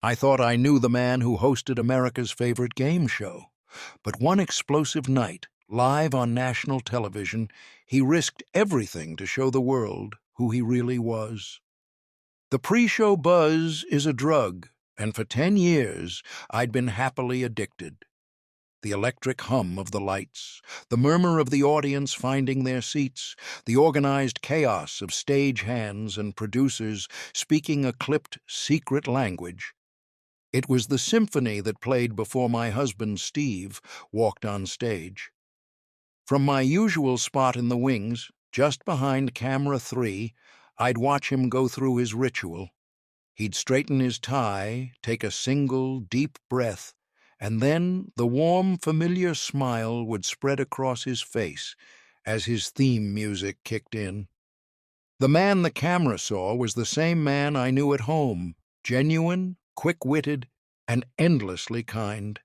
I thought I knew the man who hosted America's favorite game show. But one explosive night, live on national television, he risked everything to show the world who he really was. The pre-show buzz is a drug, and for 10 years I'd been happily addicted. The electric hum of the lights, the murmur of the audience finding their seats, the organized chaos of stage hands and producers speaking a clipped, secret language. It was the symphony that played before my husband, Steve, walked on stage. From my usual spot in the wings, just behind camera 3, I'd watch him go through his ritual. He'd straighten his tie, take a single, deep breath, and then the warm, familiar smile would spread across his face as his theme music kicked in. The man the camera saw was the same man I knew at home, genuine, quick-witted, and endlessly kind.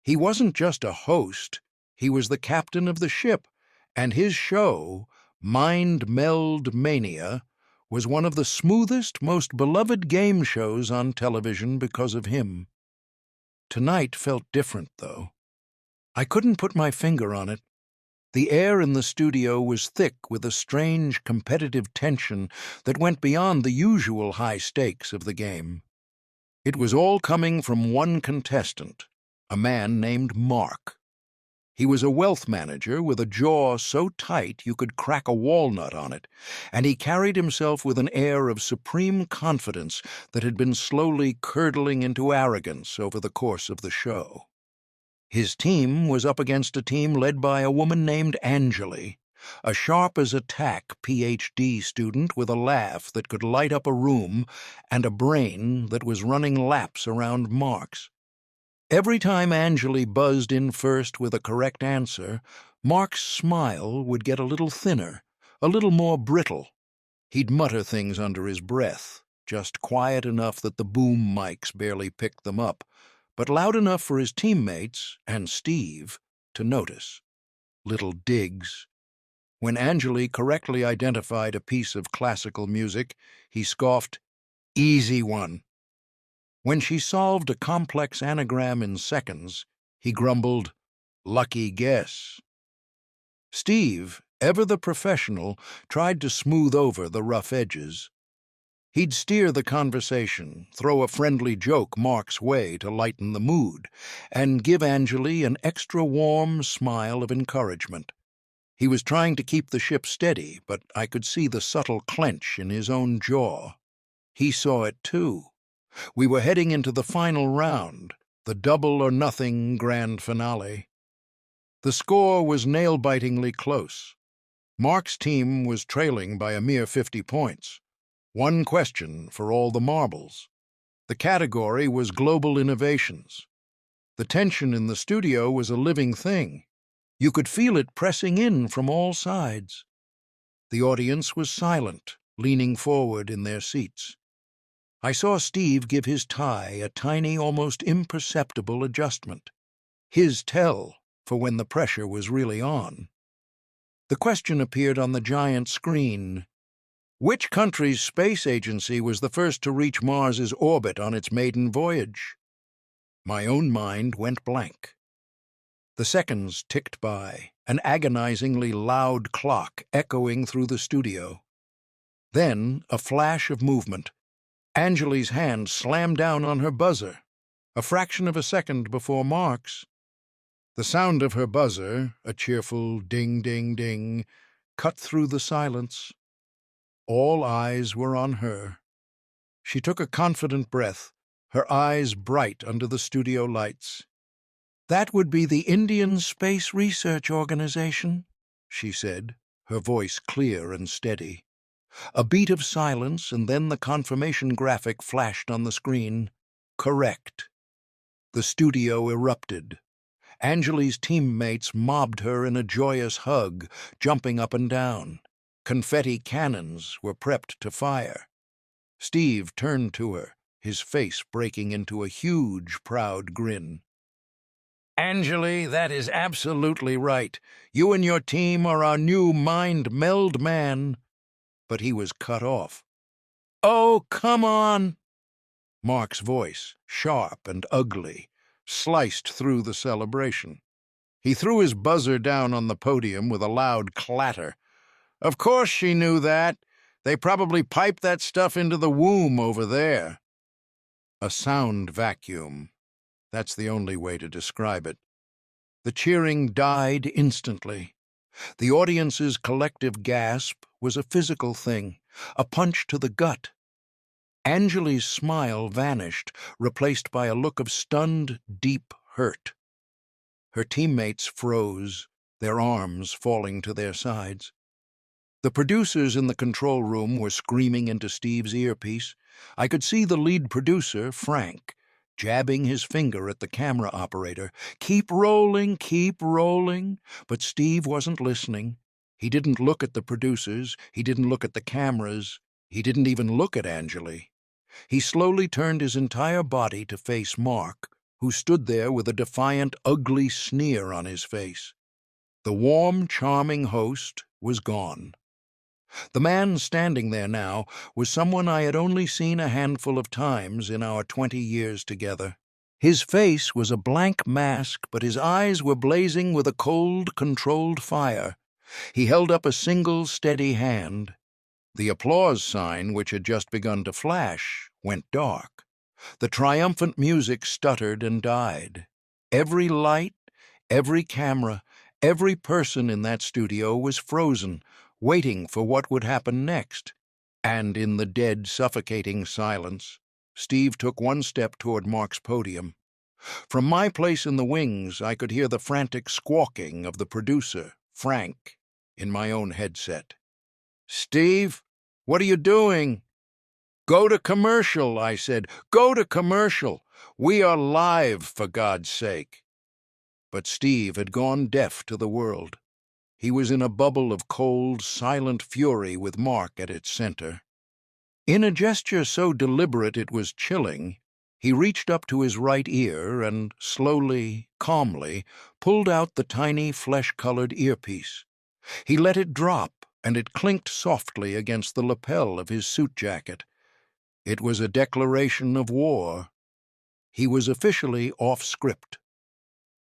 He wasn't just a host, he was the captain of the ship, and his show, Mind Meld Mania, was one of the smoothest, most beloved game shows on television because of him. Tonight felt different, though. I couldn't put my finger on it. The air in the studio was thick with a strange competitive tension that went beyond the usual high stakes of the game. It was all coming from one contestant, a man named Mark. He was a wealth manager with a jaw so tight you could crack a walnut on it, and he carried himself with an air of supreme confidence that had been slowly curdling into arrogance over the course of the show. His team was up against a team led by a woman named Anjali, a sharp-as-a-tack PhD student with a laugh that could light up a room and a brain that was running laps around Mark's. Every time Anjali buzzed in first with a correct answer, Mark's smile would get a little thinner, a little more brittle. He'd mutter things under his breath, just quiet enough that the boom mics barely picked them up, but loud enough for his teammates, and Steve, to notice. Little digs. When Anjali correctly identified a piece of classical music, he scoffed, "Easy one." When she solved a complex anagram in seconds, he grumbled, "Lucky guess." Steve, ever the professional, tried to smooth over the rough edges. He'd steer the conversation, throw a friendly joke Mark's way to lighten the mood, and give Anjali an extra warm smile of encouragement. He was trying to keep the ship steady, but I could see the subtle clench in his own jaw. He saw it too. We were heading into the final round, the double-or-nothing grand finale. The score was nail-bitingly close. Mark's team was trailing by a mere 50 points. One question for all the marbles. The category was global innovations. The tension in the studio was a living thing. You could feel it pressing in from all sides. The audience was silent, leaning forward in their seats. I saw Steve give his tie a tiny, almost imperceptible adjustment. His tell for when the pressure was really on. The question appeared on the giant screen. Which country's space agency was the first to reach Mars's orbit on its maiden voyage? My own mind went blank. The seconds ticked by, an agonizingly loud clock echoing through the studio. Then a flash of movement. Anjali's hand slammed down on her buzzer, a fraction of a second before Mark's. The sound of her buzzer, a cheerful ding-ding-ding, cut through the silence. All eyes were on her. She took a confident breath, her eyes bright under the studio lights. "That would be the Indian Space Research Organization," she said, her voice clear and steady. A beat of silence, and then the confirmation graphic flashed on the screen. Correct. The studio erupted. Anjali's teammates mobbed her in a joyous hug, jumping up and down. Confetti cannons were prepped to fire. Steve turned to her, his face breaking into a huge, proud grin. "Anjali, that is absolutely right. You and your team are our new mind meld man." But he was cut off. "Oh, come on!" Mark's voice, sharp and ugly, sliced through the celebration. He threw his buzzer down on the podium with a loud clatter. "Of course she knew that. They probably piped that stuff into the womb over there." A sound vacuum. That's the only way to describe it. The cheering died instantly. The audience's collective gasp was a physical thing, a punch to the gut. Angeli's smile vanished, replaced by a look of stunned, deep hurt. Her teammates froze, their arms falling to their sides. The producers in the control room were screaming into Steve's earpiece. I could see the lead producer, Frank, jabbing his finger at the camera operator. "Keep rolling, keep rolling." But Steve wasn't listening. He didn't look at the producers. He didn't look at the cameras. He didn't even look at Angeli. He slowly turned his entire body to face Mark, who stood there with a defiant, ugly sneer on his face. The warm, charming host was gone. The man standing there now was someone I had only seen a handful of times in our 20 years together. His face was a blank mask, but his eyes were blazing with a cold, controlled fire. He held up a single, steady hand. The applause sign, which had just begun to flash, went dark. The triumphant music stuttered and died. Every light, every camera, every person in that studio was frozen, waiting for what would happen next. And in the dead, suffocating silence, Steve took one step toward Mark's podium. From my place in the wings, I could hear the frantic squawking of the producer, Frank, in my own headset. "Steve, what are you doing?" "Go to commercial," I said. "Go to commercial. We are live, for God's sake." But Steve had gone deaf to the world. He was in a bubble of cold, silent fury with Mark at its center. In a gesture so deliberate it was chilling, he reached up to his right ear and, slowly, calmly, pulled out the tiny, flesh-colored earpiece. He let it drop, and it clinked softly against the lapel of his suit jacket. It was a declaration of war. He was officially off script.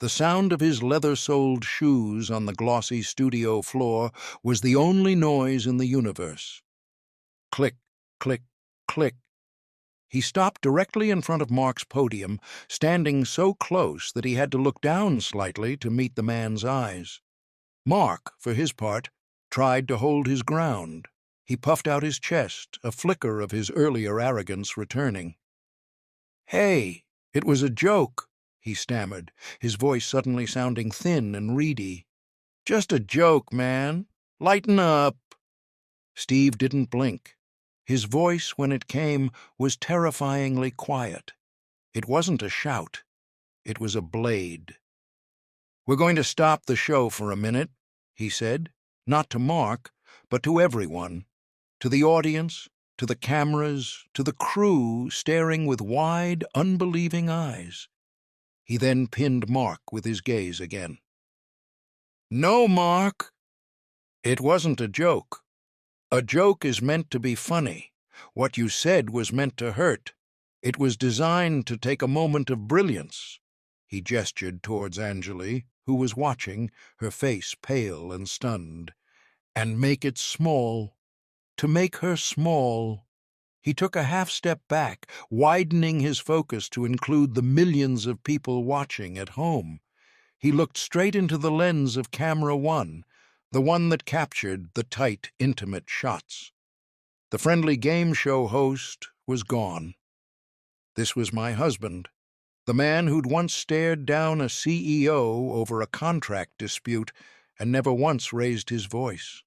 The sound of his leather-soled shoes on the glossy studio floor was the only noise in the universe. Click, click, click. He stopped directly in front of Mark's podium, standing so close that he had to look down slightly to meet the man's eyes. Mark, for his part, tried to hold his ground. He puffed out his chest, a flicker of his earlier arrogance returning. "Hey, it was a joke," he stammered, his voice suddenly sounding thin and reedy. "Just a joke, man. Lighten up." Steve didn't blink. His voice, when it came, was terrifyingly quiet. It wasn't a shout. It was a blade. "We're going to stop the show for a minute," he said, not to Mark, but to everyone, to the audience, to the cameras, to the crew staring with wide, unbelieving eyes. He then pinned Mark with his gaze again. "No, Mark. It wasn't a joke. A joke is meant to be funny. What you said was meant to hurt. It was designed to take a moment of brilliance." He gestured towards Angeli, who was watching, her face pale and stunned, "and make it small. To make her small." He took a half-step back, widening his focus to include the millions of people watching at home. He looked straight into the lens of camera one, the one that captured the tight, intimate shots. The friendly game show host was gone. This was my husband, the man who'd once stared down a CEO over a contract dispute and never once raised his voice.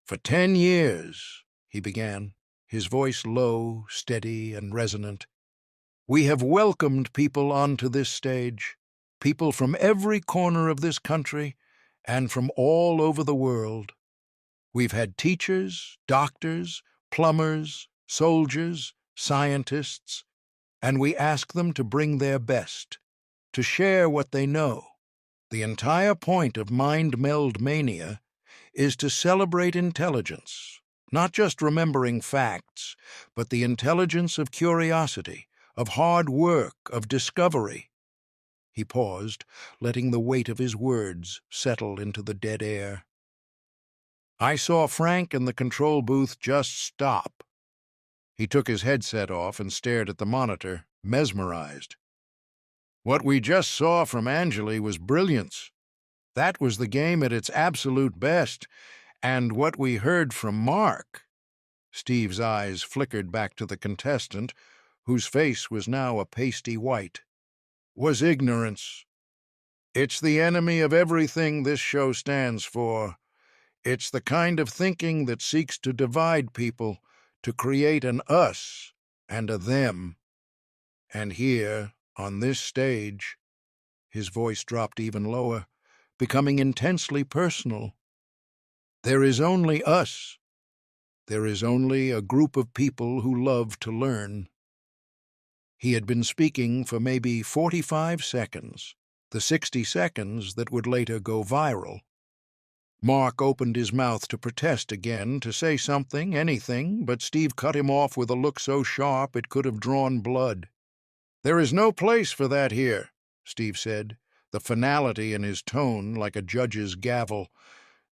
"For 10 years," he began, his voice low, steady, and resonant, "we have welcomed people onto this stage, people from every corner of this country and from all over the world. We've had teachers, doctors, plumbers, soldiers, scientists, and we ask them to bring their best, to share what they know. The entire point of Mind Meld Mania is to celebrate intelligence, Not just remembering facts, but the intelligence of curiosity, of hard work, of discovery. He paused, letting the weight of his words settle into the dead air. I saw Frank in the control booth just stop. He took his headset off and stared at the monitor, mesmerized. What we just saw from Angeli was brilliance. That was the game at its absolute best. And what we heard from Mark— Steve's eyes flickered back to the contestant, whose face was now a pasty white— was ignorance. It's the enemy of everything this show stands for. It's the kind of thinking that seeks to divide people, to create an us and a them. And here, on this stage— his voice dropped even lower, becoming intensely personal— there is only us. There is only a group of people who love to learn. He had been speaking for maybe 45 seconds, the 60 seconds that would later go viral. Mark opened his mouth to protest again, to say something, anything, but Steve cut him off with a look so sharp it could have drawn blood. "There is no place for that here," Steve said, the finality in his tone like a judge's gavel.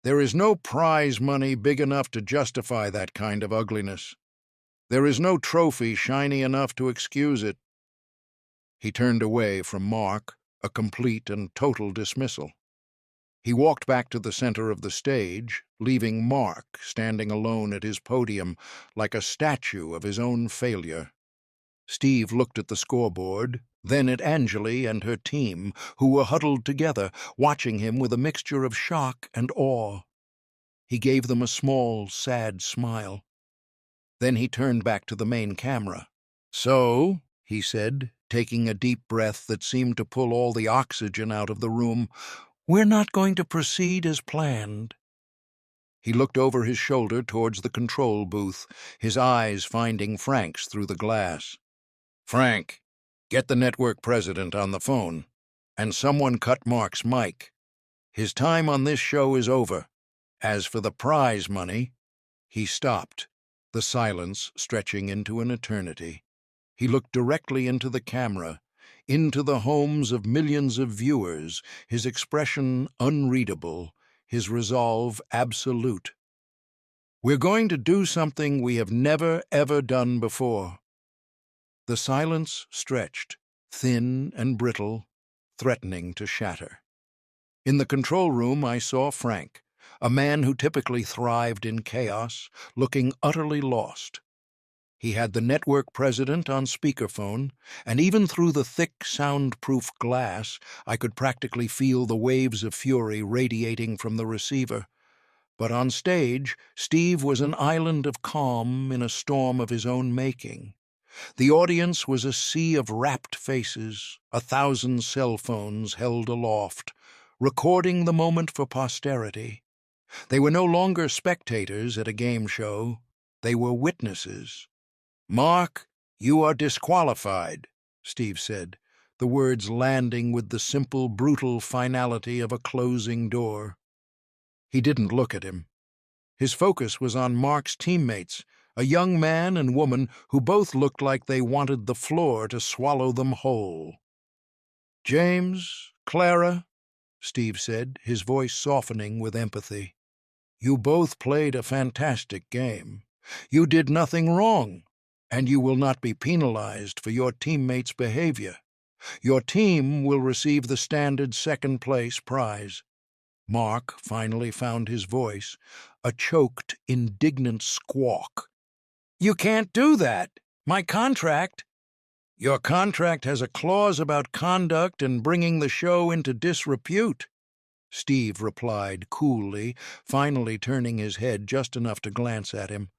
"There is no prize money big enough to justify that kind of ugliness. There is no trophy shiny enough to excuse it." He turned away from Mark, a complete and total dismissal. He walked back to the center of the stage, leaving Mark standing alone at his podium like a statue of his own failure. Steve looked at the scoreboard, then at Angeli and her team, who were huddled together, watching him with a mixture of shock and awe. He gave them a small, sad smile. Then he turned back to the main camera. "So," he said, taking a deep breath that seemed to pull all the oxygen out of the room, "we're not going to proceed as planned." He looked over his shoulder towards the control booth, his eyes finding Frank's through the glass. "Frank, get the network president on the phone, and someone cut Mark's mic. His time on this show is over. As for the prize money—" He stopped, the silence stretching into an eternity. He looked directly into the camera, into the homes of millions of viewers, his expression unreadable, his resolve absolute. "We're going to do something we have never, ever done before." The silence stretched, thin and brittle, threatening to shatter. In the control room I saw Frank, a man who typically thrived in chaos, looking utterly lost. He had the network president on speakerphone, and even through the thick, soundproof glass, I could practically feel the waves of fury radiating from the receiver. But on stage, Steve was an island of calm in a storm of his own making. The audience was a sea of rapt faces, 1,000 cell phones held aloft, recording the moment for posterity. They were no longer spectators at a game show. They were witnesses. "Mark, you are disqualified," Steve said, the words landing with the simple, brutal finality of a closing door. He didn't look at him. His focus was on Mark's teammates, a young man and woman who both looked like they wanted the floor to swallow them whole. "James, Clara," Steve said, his voice softening with empathy, "you both played a fantastic game. You did nothing wrong, and you will not be penalized for your teammates' behavior. Your team will receive the standard second-place prize." Mark finally found his voice, a choked, indignant squawk. "You can't do that. My contract—" "Your contract has a clause about conduct and bringing the show into disrepute," Steve replied coolly, finally turning his head just enough to glance at him.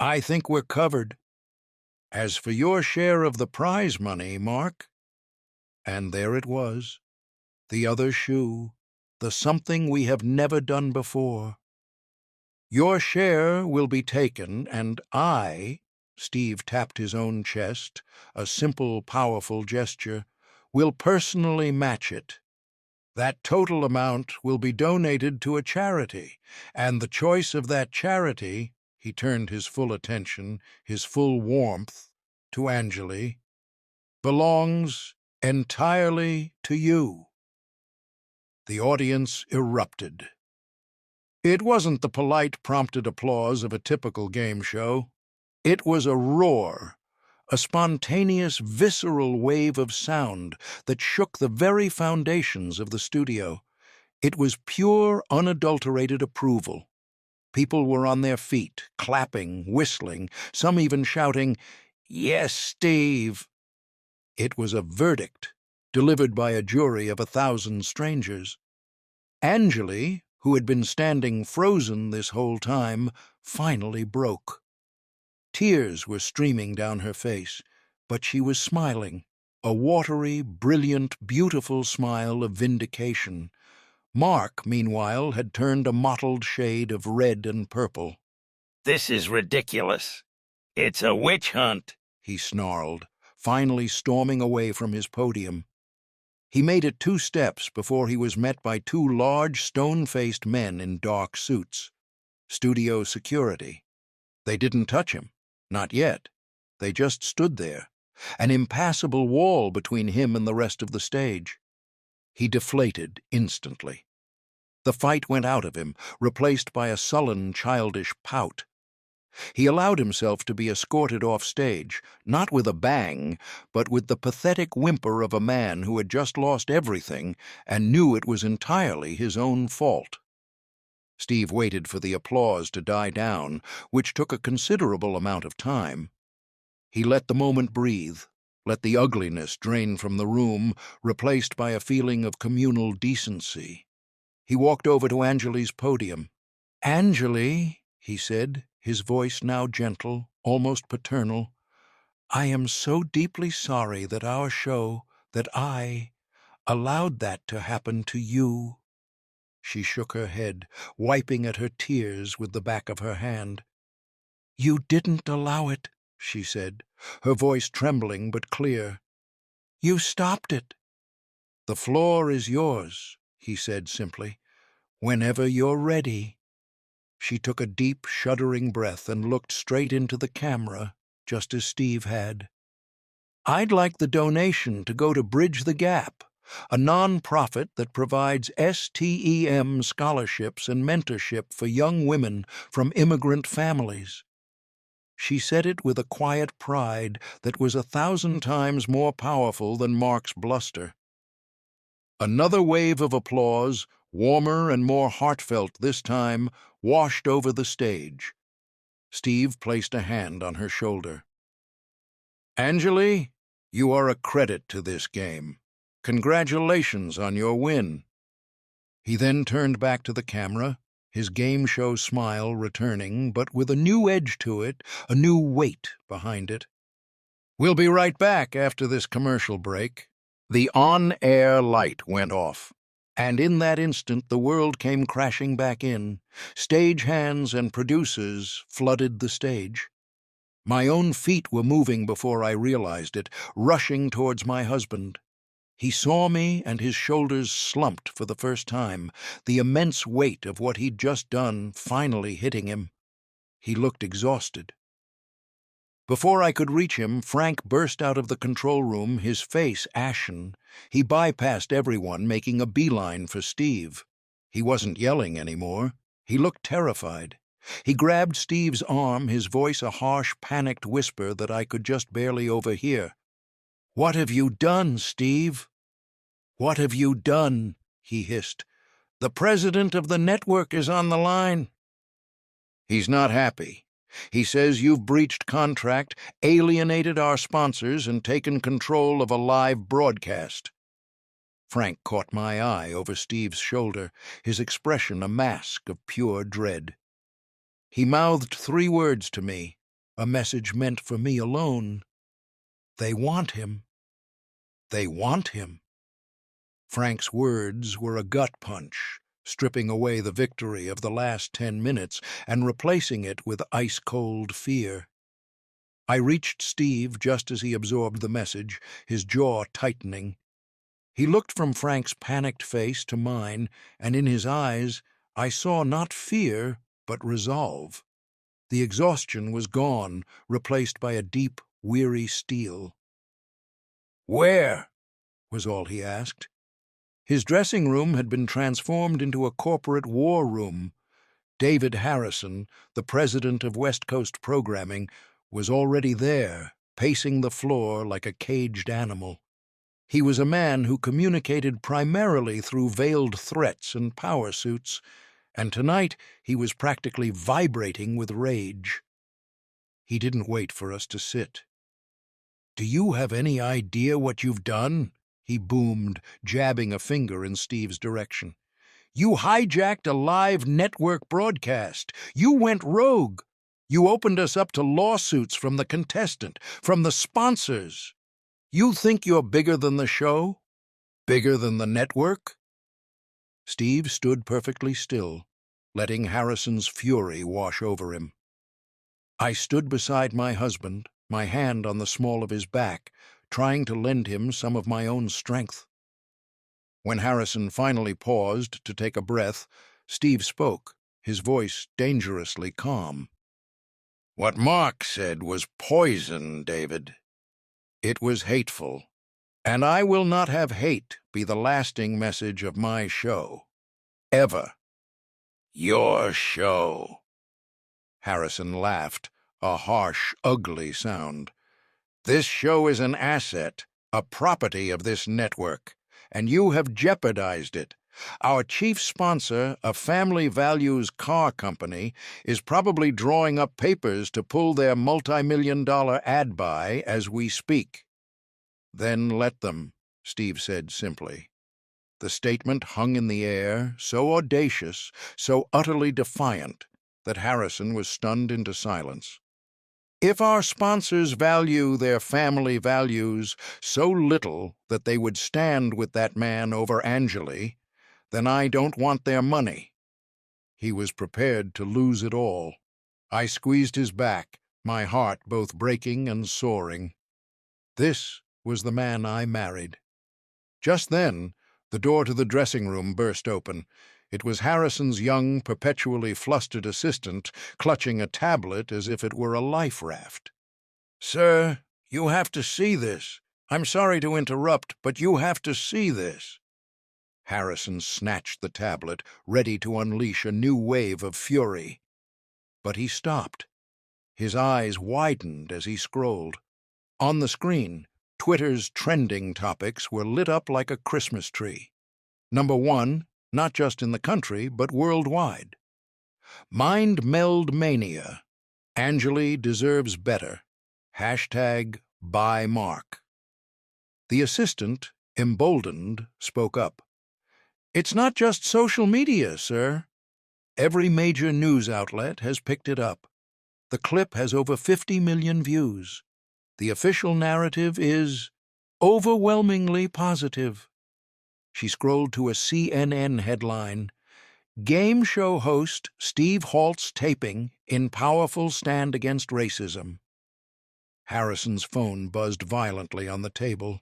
"I think we're covered. As for your share of the prize money, Mark—" And there it was, the other shoe, the something we have never done before. "Your share will be taken, and Steve tapped his own chest, a simple, powerful gesture, will personally match it. That total amount will be donated to a charity, and the choice of that charity," He turned his full attention, his full warmth, to Anjali. "Belongs entirely to you." The audience erupted. It wasn't the polite, prompted applause of a typical game show. It was a roar, a spontaneous, visceral wave of sound that shook the very foundations of the studio. It was pure, unadulterated approval. People were on their feet, clapping, whistling, some even shouting, "Yes, Steve!" It was a verdict, delivered by a jury of 1,000 strangers. Anjali, who had been standing frozen this whole time, finally broke. Tears were streaming down her face, but she was smiling, a watery, brilliant, beautiful smile of vindication. Mark, meanwhile, had turned a mottled shade of red and purple. "This is ridiculous. It's a witch hunt," he snarled, finally storming away from his podium. He made it 2 steps before he was met by 2 large, stone-faced men in dark suits. Studio security. They didn't touch him. Not yet. They just stood there, an impassable wall between him and the rest of the stage. He deflated instantly. The fight went out of him, replaced by a sullen, childish pout. He allowed himself to be escorted off stage, not with a bang, but with the pathetic whimper of a man who had just lost everything and knew it was entirely his own fault. Steve waited for the applause to die down, which took a considerable amount of time. He let the moment breathe, let the ugliness drain from the room, replaced by a feeling of communal decency. He walked over to Anjali's podium. "Anjali," he said, his voice now gentle, almost paternal, "I am so deeply sorry that our show, that I, allowed that to happen to you." She shook her head, wiping at her tears with the back of her hand. "You didn't allow it," she said, her voice trembling but clear. "You stopped it." "The floor is yours," he said simply, "whenever you're ready." She took a deep, shuddering breath and looked straight into the camera, just as Steve had. "I'd like the donation to go to Bridge the Gap, a non-profit that provides STEM scholarships and mentorship for young women from immigrant families." She said it with a quiet pride that was 1,000 times more powerful than Mark's bluster. Another wave of applause, warmer and more heartfelt this time, washed over the stage. Steve placed a hand on her shoulder. "Anjali, you are a credit to this game. Congratulations on your win." He then turned back to the camera, his game show smile returning, but with a new edge to it, a new weight behind it. "We'll be right back after this commercial break." The on-air light went off, and in that instant the world came crashing back in. Stagehands and producers flooded the stage. My own feet were moving before I realized it, rushing towards my husband. He saw me, and his shoulders slumped for the first time, the immense weight of what he'd just done finally hitting him. He looked exhausted. Before I could reach him, Frank burst out of the control room, his face ashen. He bypassed everyone, making a beeline for Steve. He wasn't yelling anymore. He looked terrified. He grabbed Steve's arm, his voice a harsh, panicked whisper that I could just barely overhear. "What have you done, Steve? What have you done?" he hissed. "The president of the network is on the line." "He's not happy. He says you've breached contract, alienated our sponsors, and taken control of a live broadcast." Frank caught my eye over Steve's shoulder, his expression a mask of pure dread. He mouthed 3 words to me, a message meant for me alone. "They want him. They want him." Frank's words were a gut punch, stripping away the victory of the last 10 minutes and replacing it with ice-cold fear. I reached Steve just as he absorbed the message, his jaw tightening. He looked from Frank's panicked face to mine, and in his eyes I saw not fear, but resolve. The exhaustion was gone, replaced by a deep, weary steel. "Where?" was all he asked. His dressing room had been transformed into a corporate war room. David Harrison, the president of West Coast Programming, was already there, pacing the floor like a caged animal. He was a man who communicated primarily through veiled threats and power suits, and tonight he was practically vibrating with rage. He didn't wait for us to sit. "Do you have any idea what you've done?" he boomed, jabbing a finger in Steve's direction. "You hijacked a live network broadcast. You went rogue. You opened us up to lawsuits from the contestant, from the sponsors. You think you're bigger than the show? Bigger than the network?" Steve stood perfectly still, letting Harrison's fury wash over him. I stood beside my husband, my hand on the small of his back, trying to lend him some of my own strength. When Harrison finally paused to take a breath, Steve spoke, his voice dangerously calm. "What Mark said was poison, David. It was hateful, and I will not have hate be the lasting message of my show. Ever." "Your show." Harrison laughed, a harsh, ugly sound. "This show is an asset, a property of this network, and you have jeopardized it. Our chief sponsor, a family values car company, is probably drawing up papers to pull their multi-million-dollar ad buy as we speak." "Then let them," Steve said simply. The statement hung in the air, so audacious, so utterly defiant, that Harrison was stunned into silence. "If our sponsors value their family values so little that they would stand with that man over Angeli, then I don't want their money." He was prepared to lose it all. I squeezed his back, my heart both breaking and soaring. This was the man I married. Just then, the door to the dressing room burst open. It was Harrison's young, perpetually flustered assistant, clutching a tablet as if it were a life raft. "Sir, you have to see this. I'm sorry to interrupt, but you have to see this." Harrison snatched the tablet, ready to unleash a new wave of fury. But he stopped. His eyes widened as he scrolled. On the screen, Twitter's trending topics were lit up like a Christmas tree. Number one, not just in the country, but worldwide. Mind Meld Mania. Angeli deserves better. #Buy Mark. The assistant, emboldened, spoke up. "It's not just social media, sir. Every major news outlet has picked it up. The clip has over 50 million views. The official narrative is overwhelmingly positive." She scrolled to a CNN headline, "Game show host Steve Halts taping in powerful stand against racism." Harrison's phone buzzed violently on the table.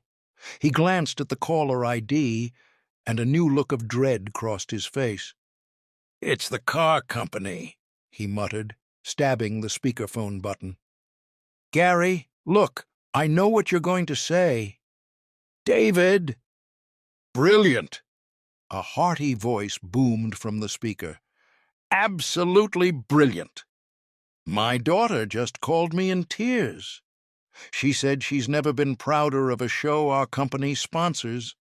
He glanced at the caller ID, and a new look of dread crossed his face. "It's the car company," he muttered, stabbing the speakerphone button. "Gary, look, I know what you're going to say." "David!" "Brilliant!" A hearty voice boomed from the speaker. "Absolutely brilliant! My daughter just called me in tears. She said she's never been prouder of a show our company sponsors.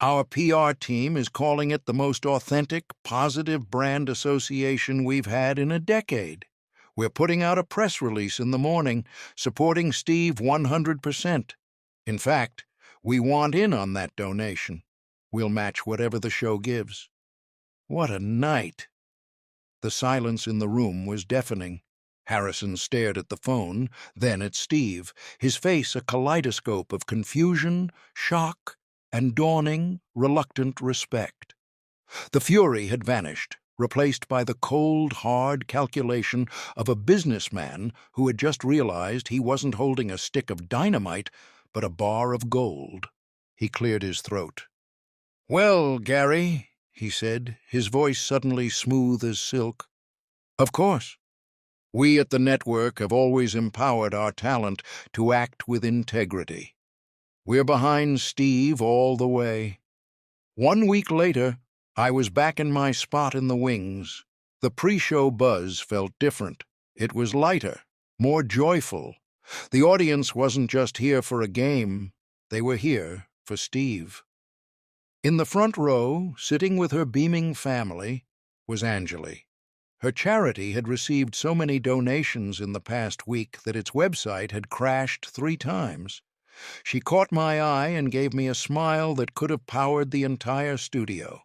Our PR team is calling it the most authentic, positive brand association we've had in a decade. We're putting out a press release in the morning, supporting Steve 100%. In fact, we want in on that donation. We'll match whatever the show gives." What a night! The silence in the room was deafening. Harrison stared at the phone, then at Steve, his face a kaleidoscope of confusion, shock, and dawning, reluctant respect. The fury had vanished, replaced by the cold, hard calculation of a businessman who had just realized he wasn't holding a stick of dynamite, but a bar of gold. He cleared his throat. "Well, Gary," he said, his voice suddenly smooth as silk. "Of course. We at the network have always empowered our talent to act with integrity. We're behind Steve all the way. 1 week later, I was back in my spot in the wings. The pre-show buzz felt different. It was lighter, more joyful. The audience wasn't just here for a game. They were here for Steve. In the front row, sitting with her beaming family, was Anjali. Her charity had received so many donations in the past week that its website had crashed 3 times. She caught my eye and gave me a smile that could have powered the entire studio.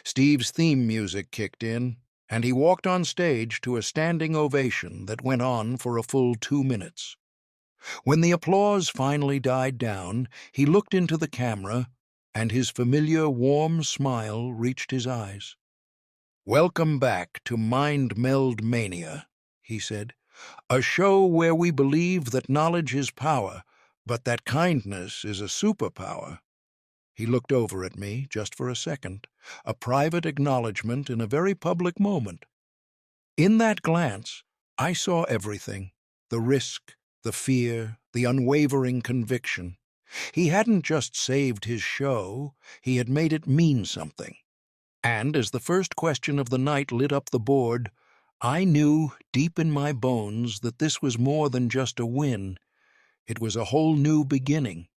Steve's theme music kicked in, and he walked on stage to a standing ovation that went on for a full 2 minutes. When the applause finally died down, he looked into the camera, and his familiar warm smile reached his eyes. "Welcome back to Mind Meld Mania," he said, "a show where we believe that knowledge is power, but that kindness is a superpower." He looked over at me just for a second, a private acknowledgement in a very public moment. In that glance, I saw everything: the risk, the fear, the unwavering conviction. He hadn't just saved his show, he had made it mean something. And as the first question of the night lit up the board, I knew deep in my bones that this was more than just a win. It was a whole new beginning.